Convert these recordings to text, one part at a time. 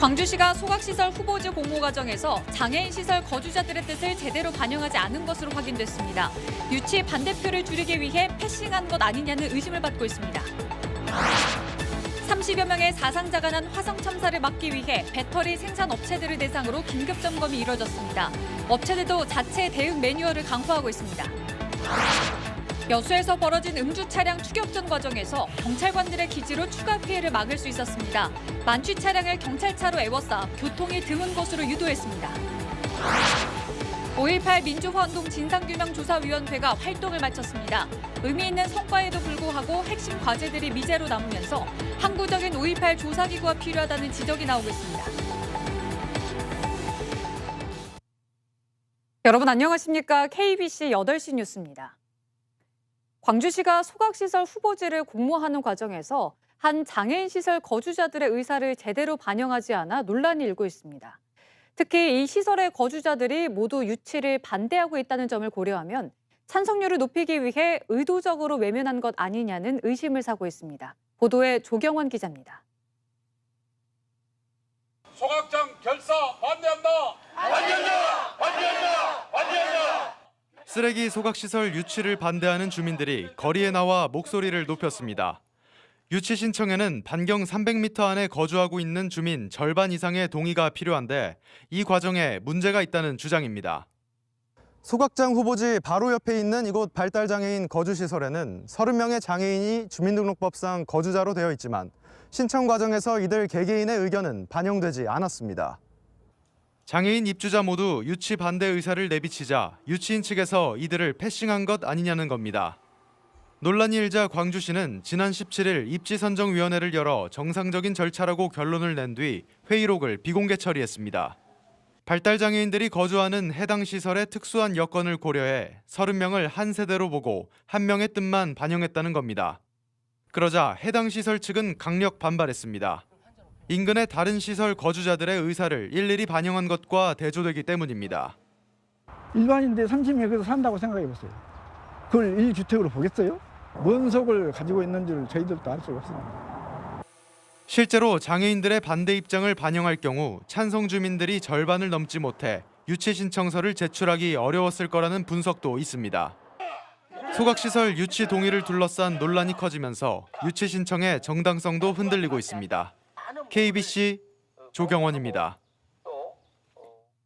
광주시가 소각시설 후보지 공모 과정에서 장애인 시설 거주자들의 뜻을 제대로 반영하지 않은 것으로 확인됐습니다. 유치 반대표를 줄이기 위해 패싱한 것 아니냐는 의심을 받고 있습니다. 30여 명의 사상자가 난 화성 참사를 막기 위해 배터리 생산 업체들을 대상으로 긴급 점검이 이뤄졌습니다. 업체들도 자체 대응 매뉴얼을 강화하고 있습니다. 여수에서 벌어진 음주 차량 추격전 과정에서 경찰관들의 기지로 추가 피해를 막을 수 있었습니다. 만취 차량을 경찰차로 에워싸 교통이 드문 곳으로 유도했습니다. 5.18 민주화운동 진상규명조사위원회가 활동을 마쳤습니다. 의미 있는 성과에도 불구하고 핵심 과제들이 미제로 남으면서 항구적인 5.18 조사기구가 필요하다는 지적이 나오고 있습니다. 여러분 안녕하십니까? KBC 8시 뉴스입니다. 광주시가 소각시설 후보지를 공모하는 과정에서 한 장애인 시설 거주자들의 의사를 제대로 반영하지 않아 논란이 일고 있습니다. 특히 이 시설의 거주자들이 모두 유치를 반대하고 있다는 점을 고려하면 찬성률을 높이기 위해 의도적으로 외면한 것 아니냐는 의심을 사고 있습니다. 보도에 조경원 기자입니다. 소각장 결사 반대한다! 반대한다! 반대한다! 반대한다! 쓰레기 소각시설 유치를 반대하는 주민들이 거리에 나와 목소리를 높였습니다. 유치 신청에는 반경 300m 안에 거주하고 있는 주민 절반 이상의 동의가 필요한데 이 과정에 문제가 있다는 주장입니다. 소각장 후보지 바로 옆에 있는 이곳 발달장애인 거주시설에는 30명의 장애인이 주민등록법상 거주자로 되어 있지만 신청 과정에서 이들 개개인의 의견은 반영되지 않았습니다. 장애인 입주자 모두 유치 반대 의사를 내비치자 유치인 측에서 이들을 패싱한 것 아니냐는 겁니다. 논란이 일자 광주시는 지난 17일 입지선정위원회를 열어 정상적인 절차라고 결론을 낸 뒤 회의록을 비공개 처리했습니다. 발달장애인들이 거주하는 해당 시설의 특수한 여건을 고려해 30명을 한 세대로 보고 한 명의 뜻만 반영했다는 겁니다. 그러자 해당 시설 측은 강력 반발했습니다. 인근의 다른 시설 거주자들의 의사를 일일이 반영한 것과 대조되기 때문입니다. 일반인들 30명이 거기서 산다고 생각해 보세요. 그걸 1주택으로 보겠어요? 뭔 속을 가지고 있는지를 저희들도 알 수가 없습니다. 실제로 장애인들의 반대 입장을 반영할 경우 찬성 주민들이 절반을 넘지 못해 유치 신청서를 제출하기 어려웠을 거라는 분석도 있습니다. 소각시설 유치 동의를 둘러싼 논란이 커지면서 유치 신청의 정당성도 흔들리고 있습니다. KBC 조경원입니다.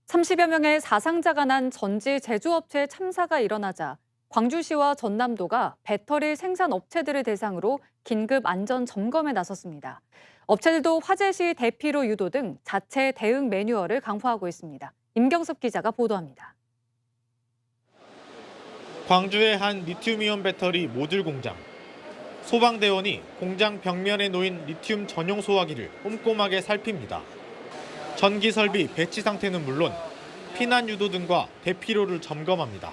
30여 명의 사상자가 난 전지 제조업체 참사가 일어나자 광주시와 전남도가 배터리 생산 업체들을 대상으로 긴급 안전 점검에 나섰습니다. 업체들도 화재 시 대피로 유도 등 자체 대응 매뉴얼을 강화하고 있습니다. 임경섭 기자가 보도합니다. 광주의 한 리튬이온 배터리 모듈 공장. 소방대원이 공장 벽면에 놓인 리튬 전용 소화기를 꼼꼼하게 살핍니다. 전기 설비 배치 상태는 물론 피난 유도 등과 대피로를 점검합니다.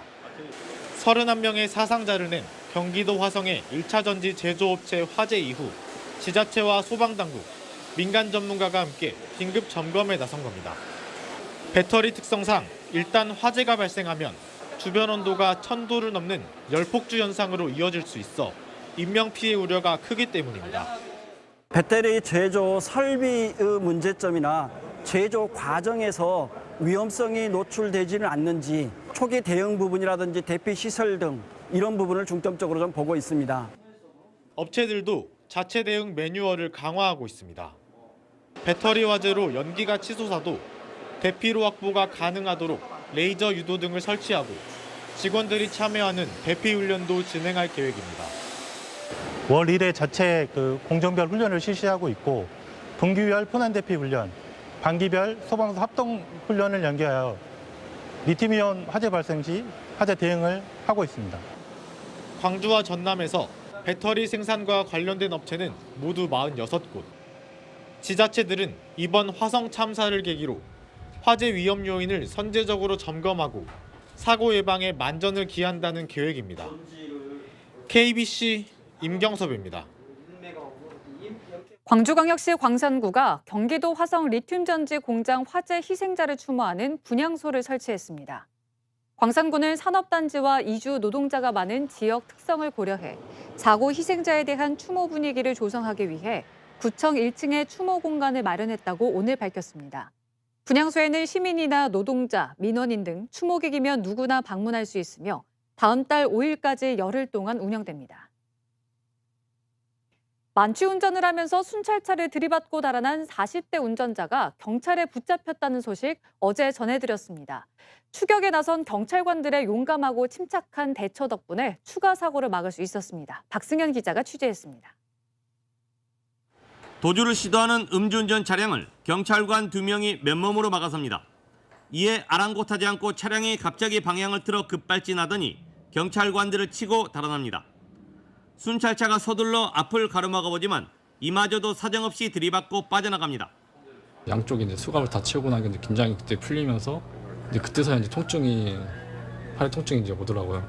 31명의 사상자를 낸 경기도 화성의 1차 전지 제조업체 화재 이후 지자체와 소방당국, 민간 전문가가 함께 긴급 점검에 나선 겁니다. 배터리 특성상 일단 화재가 발생하면 주변 온도가 1000도를 넘는 열폭주 현상으로 이어질 수 있어 인명피해 우려가 크기 때문입니다. 배터리 제조 설비의 문제점이나 제조 과정에서 위험성이 노출되지는 않는지 초기 대응 부분이라든지 대피 시설 등 이런 부분을 중점적으로 좀 보고 있습니다. 업체들도 자체 대응 매뉴얼을 강화하고 있습니다. 배터리 화재로 연기가 치솟아도 대피로 확보가 가능하도록 레이저 유도 등을 설치하고 직원들이 참여하는 대피 훈련도 진행할 계획입니다. 월 1회 자체 공정별 훈련을 실시하고 있고 분기별 포난 대피 훈련, 반기별 소방서 합동 훈련을 연계하여 리튬이온 화재 발생 시 화재 대응을 하고 있습니다. 광주와 전남에서 배터리 생산과 관련된 업체는 모두 46곳. 지자체들은 이번 화성 참사를 계기로 화재 위험 요인을 선제적으로 점검하고 사고 예방에 만전을 기한다는 계획입니다. KBC 임경섭입니다. 광주광역시 광산구가 경기도 화성 리튬전지 공장 화재 희생자를 추모하는 분향소를 설치했습니다. 광산구는 산업단지와 이주 노동자가 많은 지역 특성을 고려해 사고 희생자에 대한 추모 분위기를 조성하기 위해 구청 1층에 추모 공간을 마련했다고 오늘 밝혔습니다. 분향소에는 시민이나 노동자, 민원인 등 추모객이면 누구나 방문할 수 있으며 다음 달 5일까지 열흘 동안 운영됩니다. 만취 운전을 하면서 순찰차를 들이받고 달아난 40대 운전자가 경찰에 붙잡혔다는 소식 어제 전해드렸습니다. 추격에 나선 경찰관들의 용감하고 침착한 대처 덕분에 추가 사고를 막을 수 있었습니다. 박승현 기자가 취재했습니다. 도주를 시도하는 음주운전 차량을 경찰관 2명이 맨몸으로 막아섭니다. 이에 아랑곳하지 않고 차량이 갑자기 방향을 틀어 급발진하더니 경찰관들을 치고 달아납니다. 순찰차가 서둘러 앞을 가로막아보지만 이마저도 사정없이 들이받고 빠져나갑니다. 양쪽에 이제 수갑을 다 채우고 나니까 이제 긴장이 그때 풀리면서 이제 그때서야 이제 팔 통증이 이제 오더라고요.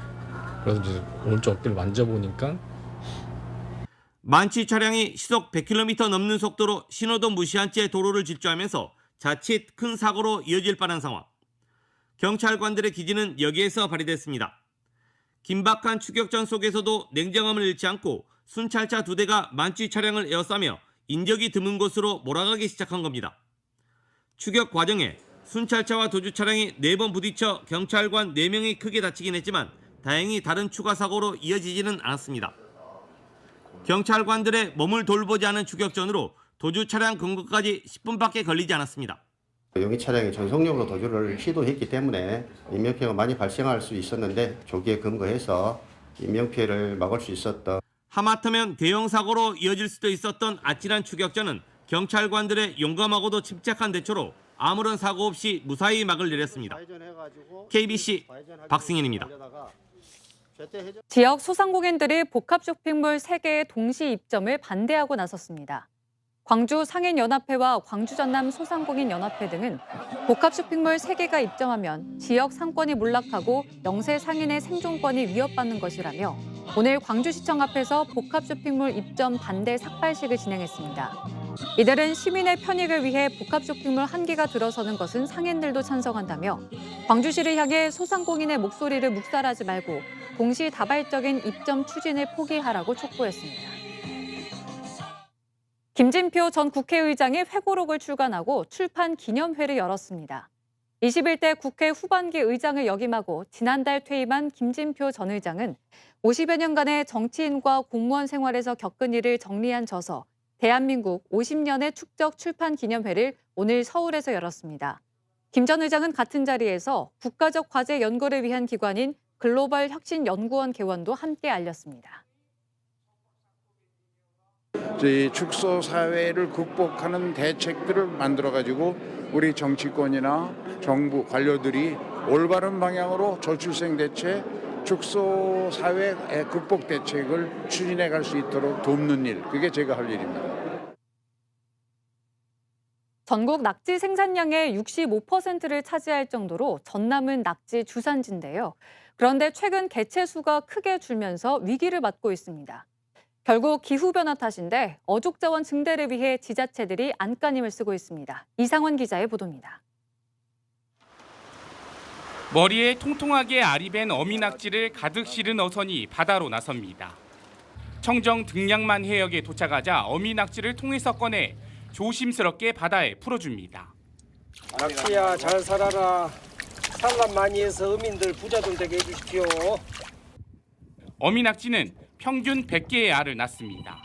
그래서 이제 오른쪽 어깨를 만져보니까 만취 차량이 시속 100km 넘는 속도로 신호도 무시한 채 도로를 질주하면서 자칫 큰 사고로 이어질 뻔한 상황. 경찰관들의 기지는 여기에서 발휘됐습니다. 긴박한 추격전 속에서도 냉정함을 잃지 않고 순찰차 2대가 만취 차량을 에워싸며 인적이 드문 곳으로 몰아가기 시작한 겁니다. 추격 과정에 순찰차와 도주 차량이 4번 부딪혀 경찰관 4명이 크게 다치긴 했지만 다행히 다른 추가 사고로 이어지지는 않았습니다. 경찰관들의 몸을 돌보지 않은 추격전으로 도주 차량 검거까지 10분밖에 걸리지 않았습니다. 용의 차량이 전속력으로 도주를 시도했기 때문에 인명피해가 많이 발생할 수 있었는데 조기에 검거해서 인명피해를 막을 수 있었던. 하마터면 대형 사고로 이어질 수도 있었던 아찔한 추격전은 경찰관들의 용감하고도 침착한 대처로 아무런 사고 없이 무사히 막을 내렸습니다. KBC 박승현입니다. 지역 소상공인들이 복합 쇼핑몰 3개의 동시 입점을 반대하고 나섰습니다. 광주 상인연합회와 광주 전남 소상공인연합회 등은 복합 쇼핑몰 3개가 입점하면 지역 상권이 몰락하고 영세 상인의 생존권이 위협받는 것이라며 오늘 광주시청 앞에서 복합 쇼핑몰 입점 반대 삭발식을 진행했습니다. 이들은 시민의 편익을 위해 복합 쇼핑몰 1개가 들어서는 것은 상인들도 찬성한다며 광주시를 향해 소상공인의 목소리를 묵살하지 말고 동시다발적인 입점 추진을 포기하라고 촉구했습니다. 김진표 전 국회의장이 회고록을 출간하고 출판 기념회를 열었습니다. 21대 국회 후반기 의장을 역임하고 지난달 퇴임한 김진표 전 의장은 50여 년간의 정치인과 공무원 생활에서 겪은 일을 정리한 저서 대한민국 50년의 축적 출판 기념회를 오늘 서울에서 열었습니다. 김 전 의장은 같은 자리에서 국가적 과제 연구를 위한 기관인 글로벌 혁신연구원 개원도 함께 알렸습니다. 축소 사회를 극복하는 대책들을 만들어가지고 우리 정치권이나 정부 관료들이 올바른 방향으로 저출생 대책, 축소 사회 극복 대책을 추진해 갈 수 있도록 돕는 일, 그게 제가 할 일입니다. 전국 낙지 생산량의 65%를 차지할 정도로 전남은 낙지 주산지인데요. 그런데 최근 개체 수가 크게 줄면서 위기를 맞고 있습니다. 결국 기후변화 탓인데 어족 자원 증대를 위해 지자체들이 안간힘을 쓰고 있습니다. 이상원 기자의 보도입니다. 머리에 통통하게 알이 밴 어미낙지를 가득 실은 어선이 바다로 나섭니다. 청정 등량만 해역에 도착하자 어미낙지를 통에서 꺼내 조심스럽게 바다에 풀어줍니다. 낙지야 잘 살아라. 산란 많이 해서 어민들 부자 좀 되게 해주십시오. 어미낙지는 평균 100개의 알을 낳습니다.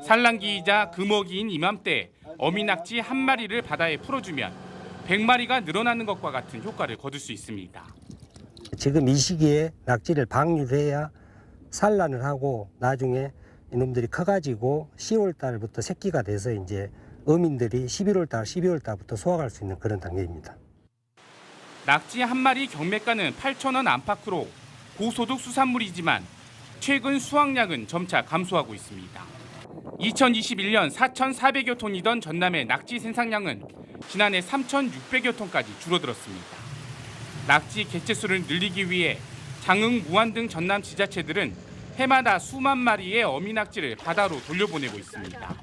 산란기이자 금어기인 이맘때 어미낙지 한 마리를 바다에 풀어주면 100마리가 늘어나는 것과 같은 효과를 거둘 수 있습니다. 지금 이 시기에 낙지를 방류해야 산란을 하고 나중에 이놈들이 커가지고 10월 달부터 새끼가 돼서 이제 어민들이 11월 달, 12월 달부터 수확할 수 있는 그런 단계입니다. 낙지 한 마리 경매가는 8,000원 안팎으로 고소득 수산물이지만 최근 수확량은 점차 감소하고 있습니다. 2021년 4,400여 톤이던 전남의 낙지 생산량은 지난해 3,600여 톤까지 줄어들었습니다. 낙지 개체수를 늘리기 위해 장흥, 무안 등 전남 지자체들은 해마다 수만 마리의 어미낙지를 바다로 돌려보내고 있습니다.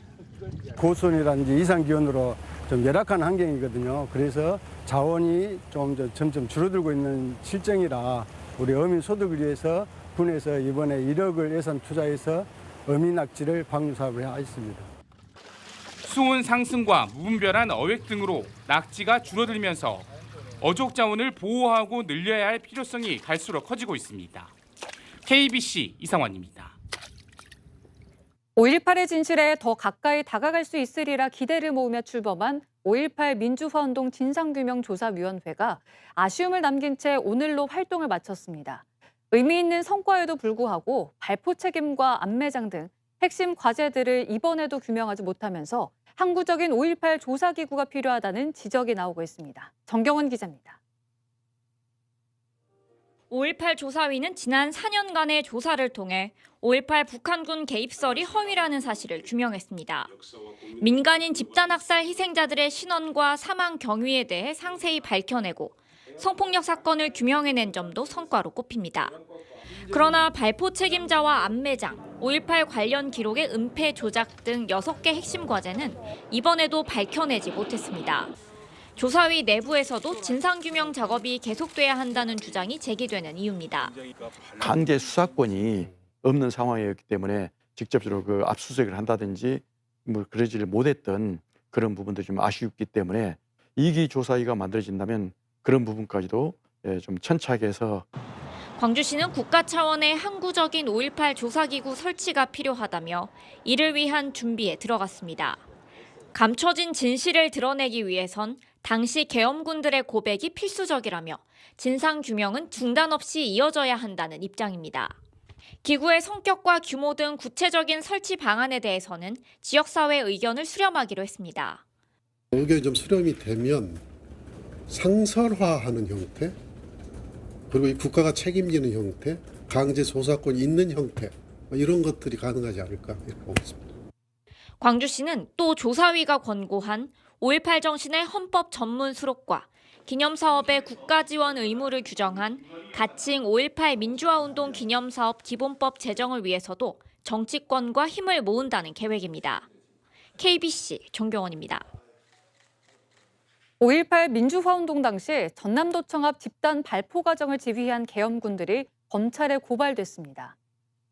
고수온이라든지 이상기온으로 좀 열악한 환경이거든요. 그래서 자원이 점점 줄어들고 있는 실정이라 우리 어민 소득을 위해서 군에서 이번에 1억을 예산 투자해서 어미낙지를 방류 사업을 하였습니다. 수온 상승과 무분별한 어획 등으로 낙지가 줄어들면서 어족 자원을 보호하고 늘려야 할 필요성이 갈수록 커지고 있습니다. KBC 이상환입니다. 5.18의 진실에 더 가까이 다가갈 수 있으리라 기대를 모으며 출범한 5.18 민주화운동 진상규명조사위원회가 아쉬움을 남긴 채 오늘로 활동을 마쳤습니다. 의미 있는 성과에도 불구하고 발포 책임과 안매장 등 핵심 과제들을 이번에도 규명하지 못하면서 항구적인 5.18 조사기구가 필요하다는 지적이 나오고 있습니다. 정경원 기자입니다. 5.18 조사위는 지난 4년간의 조사를 통해 5.18 북한군 개입설이 허위라는 사실을 규명했습니다. 민간인 집단학살 희생자들의 신원과 사망 경위에 대해 상세히 밝혀내고 성폭력 사건을 규명해낸 점도 성과로 꼽힙니다. 그러나 발포 책임자와 안매장, 5.18 관련 기록의 은폐 조작 등 6개 핵심 과제는 이번에도 밝혀내지 못했습니다. 조사위 내부에서도 진상규명 작업이 계속돼야 한다는 주장이 제기되는 이유입니다. 강제 수사권이 없는 상황이었기 때문에 직접적으로 그 압수수색을 한다든지 그러지를 못했던 그런 부분도 좀 아쉽기 때문에 2기 조사위가 만들어진다면 그런 부분까지도 좀 천착해서 광주시는 국가 차원의 항구적인 5.18 조사기구 설치가 필요하다며 이를 위한 준비에 들어갔습니다. 감춰진 진실을 드러내기 위해선 당시 계엄군들의 고백이 필수적이라며 진상규명은 중단 없이 이어져야 한다는 입장입니다. 기구의 성격과 규모 등 구체적인 설치 방안에 대해서는 지역사회 의견을 수렴하기로 했습니다. 의견이 좀 수렴이 되면 상설화하는 형태, 그리고 이 국가가 책임지는 형태, 강제 조사권이 있는 형태, 이런 것들이 가능하지 않을까 이렇게 보고 있습니다. 광주시는 또 조사위가 권고한 5.18 정신의 헌법 전문 수록과 기념사업의 국가 지원 의무를 규정한 가칭 5.18 민주화운동 기념사업 기본법 제정을 위해서도 정치권과 힘을 모은다는 계획입니다. KBC 정경원입니다. 5.18 민주화운동 당시 전남도청 앞 집단 발포 과정을 지휘한 계엄군들이 검찰에 고발됐습니다.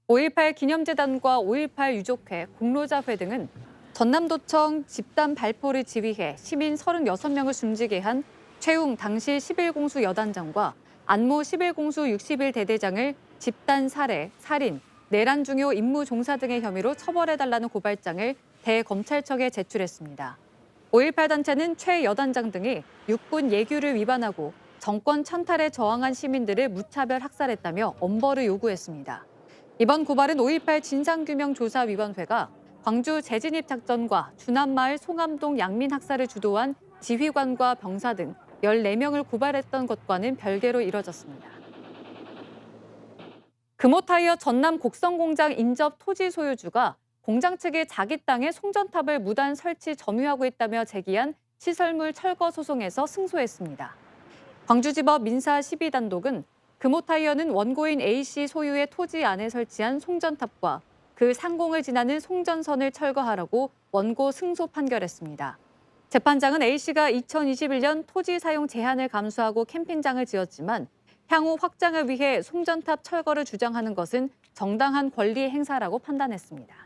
5.18 기념재단과 5.18 유족회, 공로자회 등은 전남도청 집단 발포를 지휘해 시민 36명을 숨지게 한 최웅 당시 11공수 여단장과 안모 11공수 61대대장을 집단 살해, 살인, 내란 중요 임무 종사 등의 혐의로 처벌해달라는 고발장을 대검찰청에 제출했습니다. 5.18 단체는 최 여단장 등이 육군 예규를 위반하고 정권 찬탈에 저항한 시민들을 무차별 학살했다며 엄벌을 요구했습니다. 이번 고발은 5.18 진상규명조사위원회가 광주 재진입 작전과 주남마을 송암동 양민 학살을 주도한 지휘관과 병사 등 14명을 고발했던 것과는 별개로 이뤄졌습니다. 금호타이어 전남 곡성공장 인접 토지 소유주가 공장 측이 자기 땅에 송전탑을 무단 설치 점유하고 있다며 제기한 시설물 철거 소송에서 승소했습니다. 광주지법 민사 12단독은 금호타이어는 원고인 A씨 소유의 토지 안에 설치한 송전탑과 그 상공을 지나는 송전선을 철거하라고 원고 승소 판결했습니다. 재판장은 A씨가 2021년 토지 사용 제한을 감수하고 캠핑장을 지었지만 향후 확장을 위해 송전탑 철거를 주장하는 것은 정당한 권리 행사라고 판단했습니다.